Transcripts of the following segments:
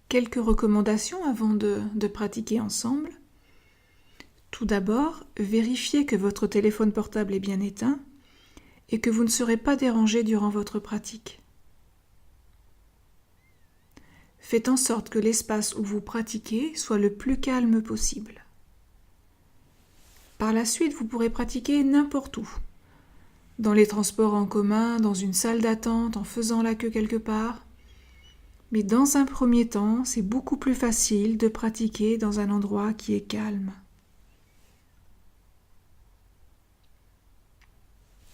Quelques recommandations avant de pratiquer ensemble. Tout d'abord, vérifiez que votre téléphone portable est bien éteint et que vous ne serez pas dérangé durant votre pratique. Faites en sorte que l'espace où vous pratiquez soit le plus calme possible. Par la suite, vous pourrez pratiquer n'importe où. Dans les transports en commun, dans une salle d'attente, en faisant la queue quelque part. Mais dans un premier temps, c'est beaucoup plus facile de pratiquer dans un endroit qui est calme.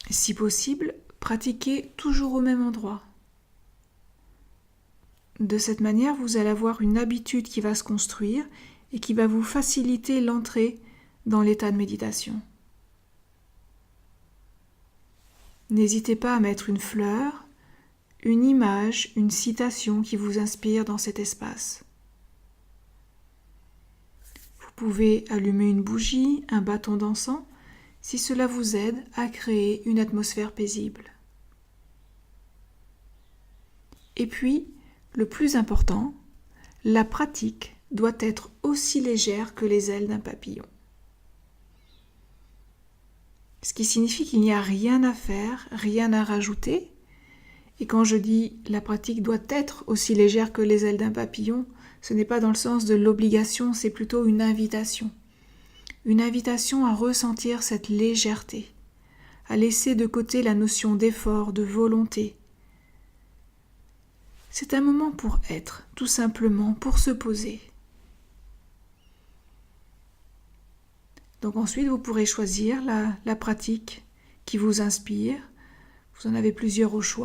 Si possible, pratiquez toujours au même endroit. De cette manière, vous allez avoir une habitude qui va se construire et qui va vous faciliter l'entrée dans l'état de méditation. N'hésitez pas à mettre une fleur, une image, une citation qui vous inspire dans cet espace. Vous pouvez allumer une bougie, un bâton d'encens, si cela vous aide à créer une atmosphère paisible. Et puis, le plus important, la pratique doit être aussi légère que les ailes d'un papillon. Ce qui signifie qu'il n'y a rien à faire, rien à rajouter. Et quand je dis la pratique doit être aussi légère que les ailes d'un papillon, ce n'est pas dans le sens de l'obligation, c'est plutôt une invitation. Une invitation à ressentir cette légèreté, à laisser de côté la notion d'effort, de volonté. C'est un moment pour être, tout simplement, pour se poser. Donc ensuite, vous pourrez choisir la pratique qui vous inspire. Vous en avez plusieurs au choix.